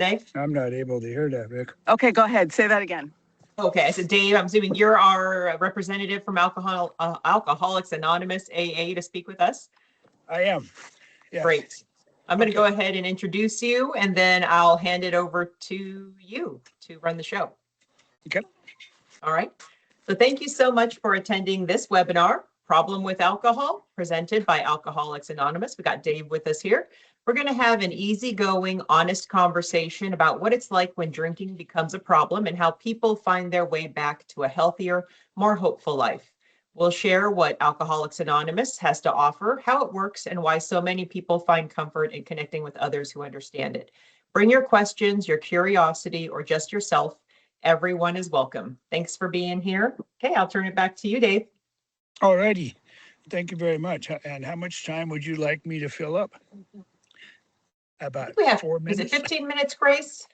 Dave? I'm not able to hear that, Vic. Okay, go ahead. Say that again. Okay, I said, Dave, I'm assuming you're our representative from Alcoholics Anonymous AA to speak with us. I am. Yes. Great. I'm going to go ahead and introduce you, and then I'll hand it over to you to run the show. Okay. All right. So thank you so much for attending this webinar, Problem with Alcohol, presented by Alcoholics Anonymous. We got Dave with us here. We're going to have an easygoing, honest conversation about what it's like when drinking becomes a problem and how people find their way back to a healthier, more hopeful life. We'll share what Alcoholics Anonymous has to offer, how it works, and why so many people find comfort in connecting with others who understand it. Bring your questions, your curiosity, or just yourself. Everyone is welcome. Thanks for being here. Okay, I'll turn it back to you, Dave. All righty. Thank you very much. And how much time would you like me to fill up? About We have 4 minutes. Is it 15 minutes, Grace?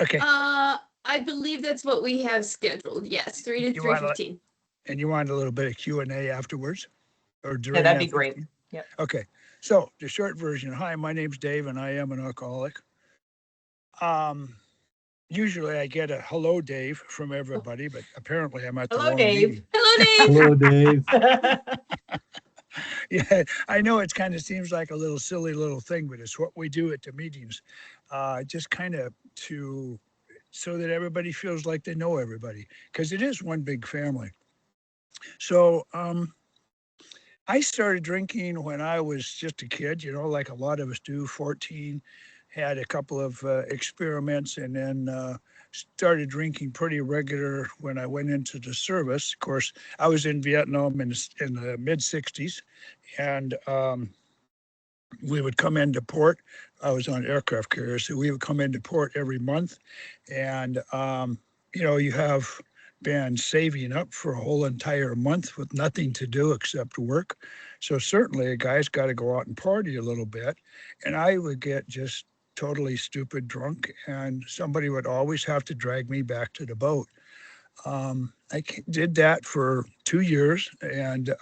Okay. I believe that's what we have scheduled. Yes, 3 to 3:15. And you want a little bit of Q&A afterwards? Or during Yeah, that'd be great. Yep. Okay. So the short version. Hi, my name's Dave and I am an alcoholic. Usually I get a hello, Dave, from everybody, but apparently I'm at the wrong Dave. meeting. Hello, Dave. Hello, Dave. Yeah, I know it kind of seems like a little silly little thing, but it's what we do at the meetings, just kind of so that everybody feels like they know everybody, because it is one big family. So I started drinking when I was just a kid, like a lot of us do, 14, had a couple of experiments, and then started drinking pretty regular when I went into the service. Of course, I was in Vietnam in the mid-60s, and we would come into port. I was on aircraft carrier, so we would come into port every month, and you have been saving up for a whole entire month with nothing to do except work. So certainly a guy's got to go out and party a little bit, and I would get just totally stupid drunk, and somebody would always have to drag me back to the boat. I did that for 2 years, and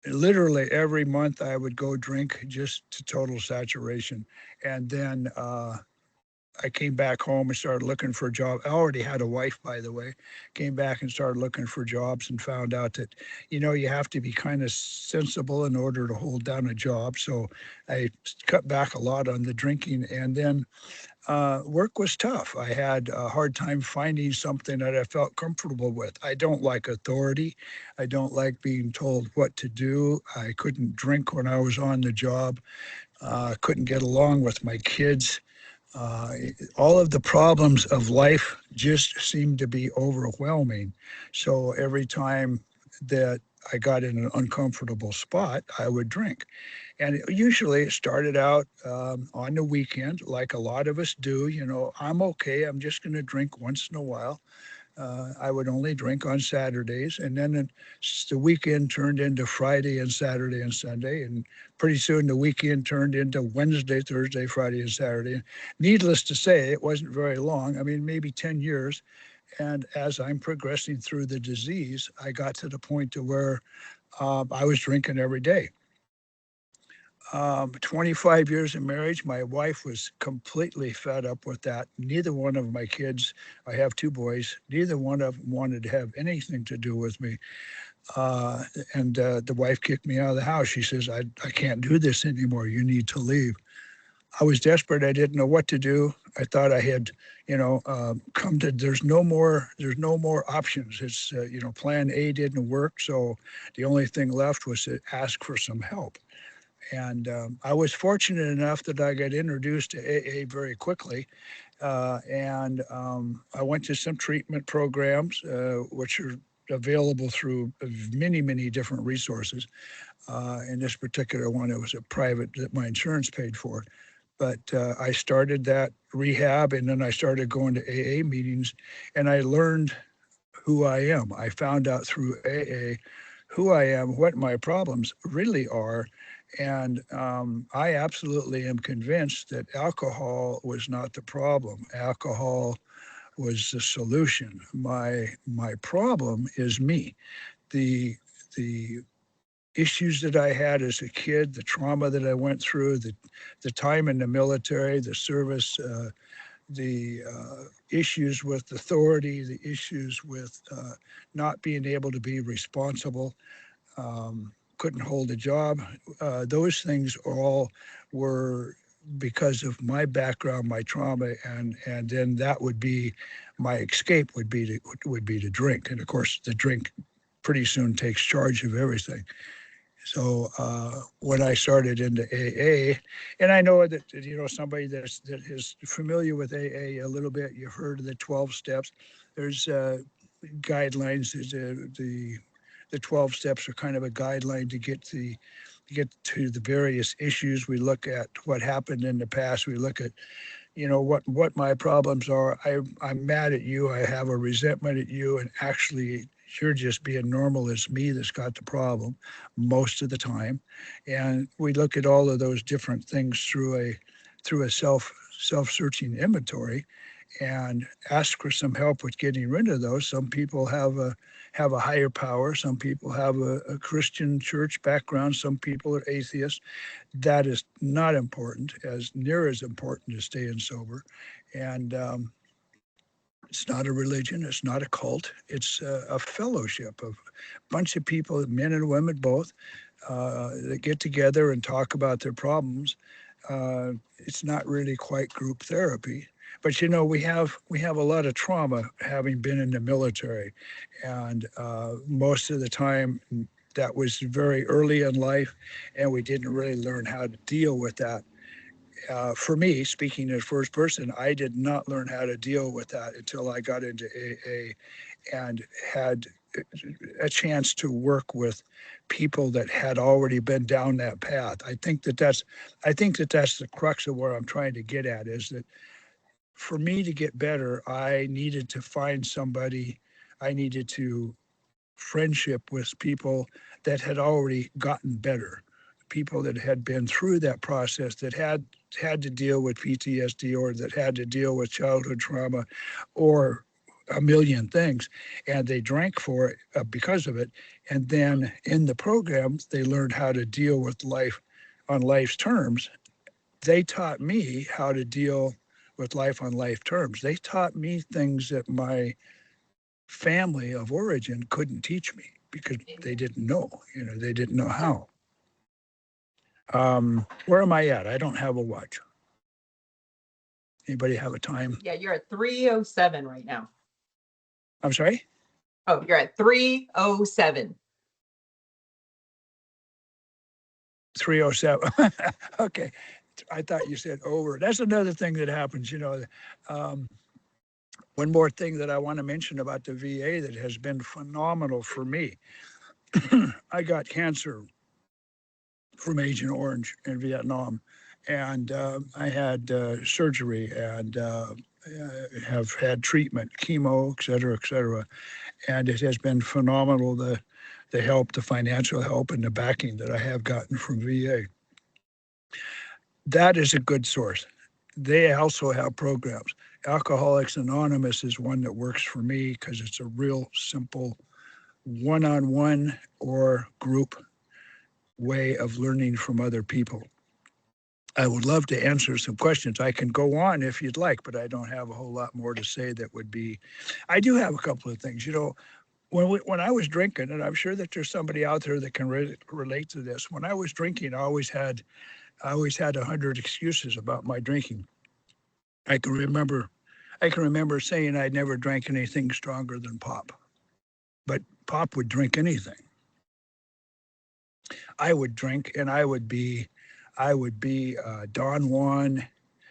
literally every month I would go drink just to total saturation. And then I came back home and started looking for a job. I already had a wife, by the way. Came back and started looking for jobs and found out that, you have to be kind of sensible in order to hold down a job. So I cut back a lot on the drinking. And then work was tough. I had a hard time finding something that I felt comfortable with. I don't like authority. I don't like being told what to do. I couldn't drink when I was on the job. Couldn't get along with my kids. All of the problems of life just seemed to be overwhelming. So every time that I got in an uncomfortable spot, I would drink. And usually it started out on the weekend, like a lot of us do. I'm okay. I'm just going to drink once in a while. I would only drink on Saturdays, and then the weekend turned into Friday and Saturday and Sunday, and pretty soon the weekend turned into Wednesday, Thursday, Friday, and Saturday. Needless to say, it wasn't very long. I mean, maybe 10 years. And as I'm progressing through the disease, I got to the point to where I was drinking every day. 25 years of marriage, my wife was completely fed up with that. Neither one of my kids, I have 2 boys, neither one of them wanted to have anything to do with me. And the wife kicked me out of the house. She says, I can't do this anymore. You need to leave. I was desperate. I didn't know what to do. I thought I had, come to, there's no more options. It's, plan A didn't work. So the only thing left was to ask for some help. And I was fortunate enough that I got introduced to AA very quickly. And I went to some treatment programs, which are available through many, many different resources. In this particular one, it was a private that my insurance paid for. But I started that rehab, and then I started going to AA meetings, and I learned who I am. I found out through AA who I am, what my problems really are. And I absolutely am convinced that alcohol was not the problem. Alcohol was the solution. My problem is me. The issues that I had as a kid, the trauma that I went through, the time in the military, the service, the issues with authority, the issues with not being able to be responsible, couldn't hold a job. Those things all were because of my background, my trauma, and then that would be my escape would be to drink, and of course the drink pretty soon takes charge of everything. So when I started into AA, and I know that somebody that is familiar with AA a little bit, you've heard of the 12 steps. There's guidelines. The 12 steps are kind of a guideline to get to the various issues. We look at what happened in the past. We look at what my problems are. I'm mad at you. I have a resentment at you, and actually you're just being normal. It's me that's got the problem most of the time. And we look at all of those different things through a self-searching inventory and ask for some help with getting rid of those. Some people have a higher power. Some people have a Christian church background. Some people are atheists. That is not important, as near as important as staying sober. And it's not a religion. It's not a cult. It's a fellowship of a bunch of people, men and women both, that get together and talk about their problems. It's not really quite group therapy. But we have a lot of trauma having been in the military, and most of the time that was very early in life, and we didn't really learn how to deal with that. For me, speaking as first person, I did not learn how to deal with that until I got into AA and had a chance to work with people that had already been down that path. I think that that's the crux of what I'm trying to get at, is that for me to get better, I needed to find somebody. I needed to friendship with people that had already gotten better, people that had been through that process, that had to deal with PTSD, or that had to deal with childhood trauma, or a million things, and they drank for it because of it. And then in the program, they learned how to deal with life on life's terms. They taught me how to deal with life on life terms. They taught me things that my family of origin couldn't teach me because they didn't know. They didn't know how. Where am I at? I don't have a watch. Anybody have a time? Yeah, you're at 3:07 right now. I'm sorry? Oh, you're at 3:07. 3:07. Okay. I thought you said over. That's another thing that happens. One more thing that I want to mention about the VA that has been phenomenal for me. I got cancer from Agent Orange in Vietnam, and I had surgery and have had treatment, chemo, et cetera, and it has been phenomenal, the help, the financial help, and the backing that I have gotten from VA. That is a good source. They also have programs. Alcoholics Anonymous is one that works for me because it's a real simple one-on-one or group way of learning from other people. I would love to answer some questions. I can go on if you'd like, but I don't have a whole lot more to say that would be. I do have a couple of things. When I was drinking, and I'm sure that there's somebody out there that can relate to this. When I was drinking, I always had 100 excuses about my drinking. I can remember saying I'd never drank anything stronger than pop, but pop would drink anything. I would drink, and I would be Don Juan,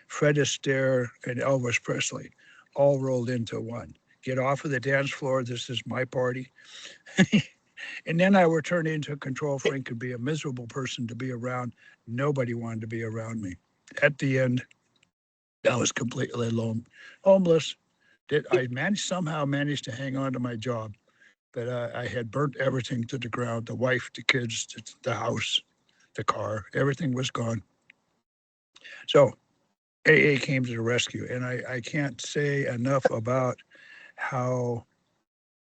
Fred Astaire, and Elvis Presley, all rolled into one. Get off of the dance floor. This is my party. And then I would turn into a control freak and be a miserable person to be around. Nobody wanted to be around me. At the end, I was completely alone, homeless. I somehow managed to hang on to my job, but I had burnt everything to the ground, the wife, the kids, the house, the car, everything was gone. So AA came to the rescue, and I can't say enough about how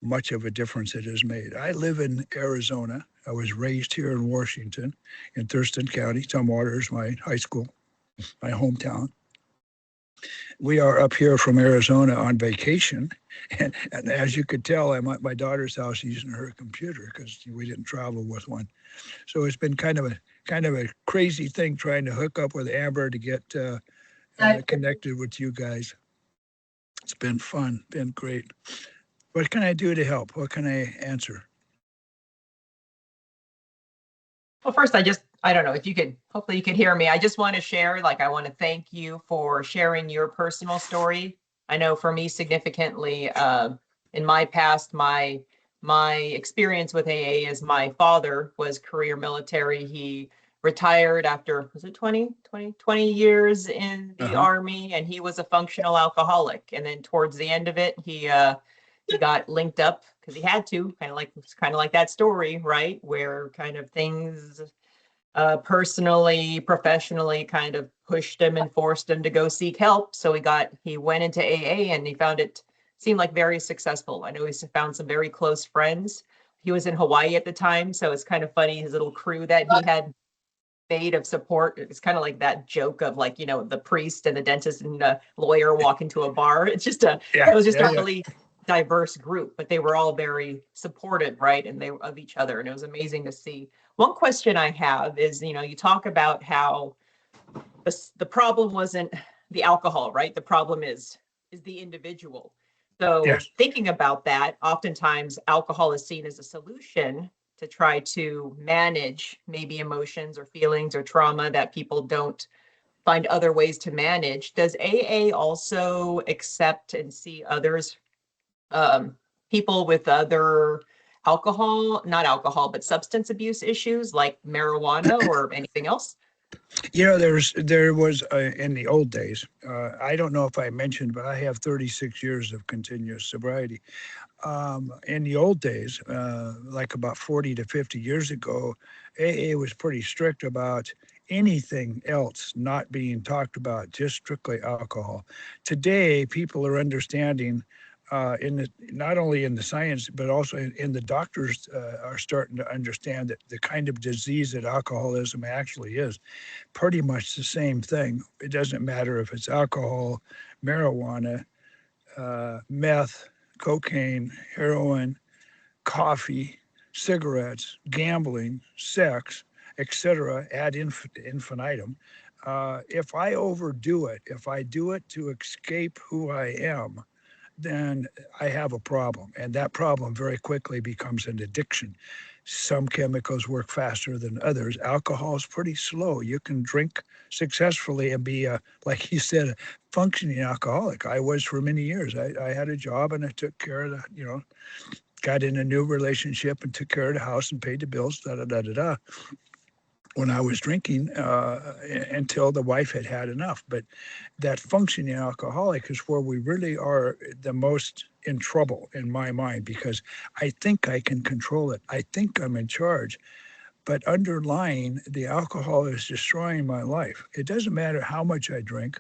much of a difference it has made. I live in Arizona, I was raised here in Washington, in Thurston County. Tumwater is my high school, my hometown. We are up here from Arizona on vacation. And as you could tell, I'm at my daughter's house using her computer because we didn't travel with one. So it's been kind of a crazy thing trying to hook up with Amber to get connected with you guys. It's been fun, been great. What can I do to help? What can I answer? Well, first, I don't know if you could, hopefully you could hear me. I just want to share, like, I want to thank you for sharing your personal story. I know for me significantly, in my past, my experience with AA is my father was career military. He retired after, was it 20 years in the Uh-huh. Army, and he was a functional alcoholic. And then towards the end of it, he got linked up because he had to, kind of like that story, right? Where kind of things personally, professionally kind of pushed him and forced him to go seek help. So he went into AA and he found it seemed like very successful. I know he's found some very close friends. He was in Hawaii at the time, so it's kind of funny his little crew that he had made of support. It's kind of like that joke of, like, the priest and the dentist and the lawyer walk into a bar. It's just Yeah, it was just yeah, a yeah. really diverse group, but they were all very supportive, right? And they of each other. And it was amazing to see. One question I have is, you talk about how the problem wasn't the alcohol, right? The problem is the individual. So Yes. thinking about that, oftentimes alcohol is seen as a solution to try to manage maybe emotions or feelings or trauma that people don't find other ways to manage. Does AA also accept and see others, um, people with other not alcohol, but substance abuse issues like marijuana or anything else? There was in the old days. I don't know if I mentioned, but I have 36 years of continuous sobriety. In the old days, like about 40 to 50 years ago, AA was pretty strict about anything else not being talked about, just strictly alcohol. Today, people are understanding, not only in the science but also in the doctors are starting to understand that the kind of disease that alcoholism actually is pretty much the same thing. It doesn't matter if it's alcohol, marijuana, meth, cocaine, heroin, coffee, cigarettes, gambling, sex, etc., infinitum. If I overdo it, if I do it to escape who I am, then I have a problem. And that problem very quickly becomes an addiction. Some chemicals work faster than others. Alcohol is pretty slow. You can drink successfully and be, like you said, a functioning alcoholic. I was for many years. I had a job and I took care of got in a new relationship and took care of the house and paid the bills, da da da da da. When I was drinking, until the wife had had enough. But that functioning alcoholic is where we really are the most in trouble in my mind, because I think I can control it. I think I'm in charge. But underlying, the alcohol is destroying my life. It doesn't matter how much I drink.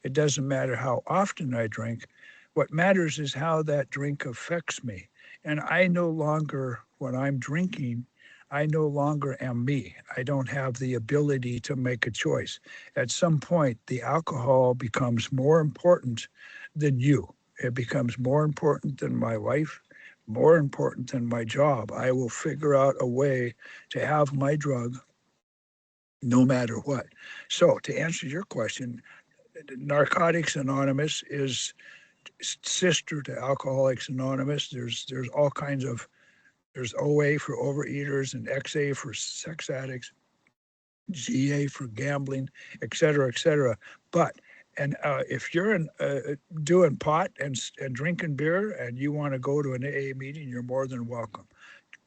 It doesn't matter how often I drink. What matters is how that drink affects me. And I no longer, when I'm drinking, I no longer am me. I don't have the ability to make a choice. At some point, the alcohol becomes more important than you. It becomes more important than my life, more important than my job. I will figure out a way to have my drug no matter what. So, to answer your question, Narcotics Anonymous is sister to Alcoholics Anonymous. There's all kinds of there's OA for overeaters and XA for sex addicts, GA for gambling, et cetera, et cetera. But if you're doing pot and drinking beer and you want to go to an AA meeting, you're more than welcome.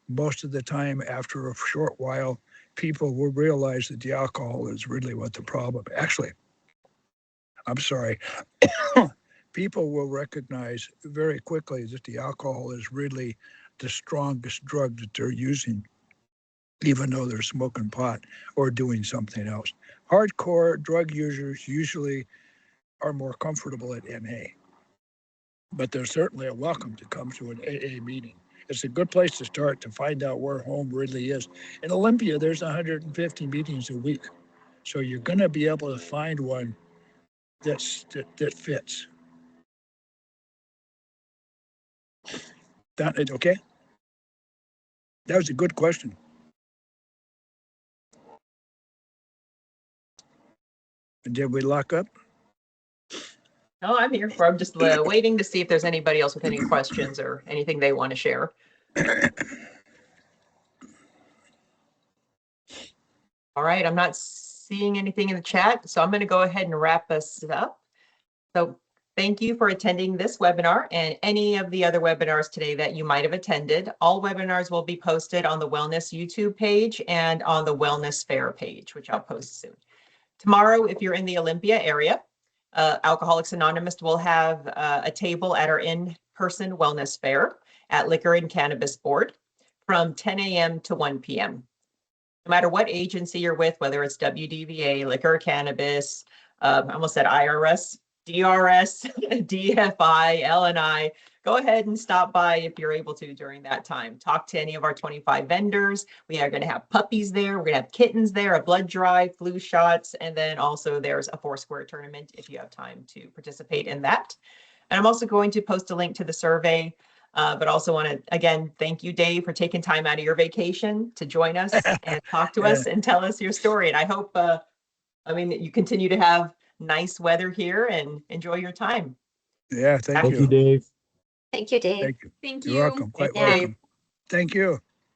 Most of the time, after a short while, people will realize that the alcohol is really what the problem. Actually, I'm sorry. People will recognize very quickly that the alcohol is really the strongest drug that they're using, even though they're smoking pot or doing something else. Hardcore drug users usually are more comfortable at NA, but they're certainly welcome to come to an AA meeting. It's a good place to start to find out where home really is. In Olympia, there's 150 meetings a week. So you're going to be able to find one that fits. Okay? That was a good question. Did we lock up? Oh, I'm here. I'm just waiting to see if there's anybody else with any questions or anything they want to share. All right, I'm not seeing anything in the chat, so I'm going to go ahead and wrap us up. So thank you for attending this webinar and any of the other webinars today that you might have attended. All webinars will be posted on the Wellness YouTube page and on the Wellness Fair page, which I'll post soon. Tomorrow, if you're in the Olympia area, Alcoholics Anonymous will have a table at our in-person wellness fair at Liquor and Cannabis Board from 10 a.m. to 1 p.m. No matter what agency you're with, whether it's WDVA, Liquor or Cannabis, I almost said IRS, DRS, DFI, LNI, go ahead and stop by if you're able to during that time. Talk to any of our 25 vendors. We are going to have puppies there. We're going to have kittens there, a blood drive, flu shots, and then also there's a Foursquare tournament if you have time to participate in that. And I'm also going to post a link to the survey, but also want to, again, thank you, Dave, for taking time out of your vacation to join us and talk to us and tell us your story. And I hope, you continue to have nice weather here and enjoy your time. Yeah, thank you. Thank you, Dave. Thank you, Dave. Thank you. Thank You're you. welcome. Quite Thank you, Dave. welcome. Thank you.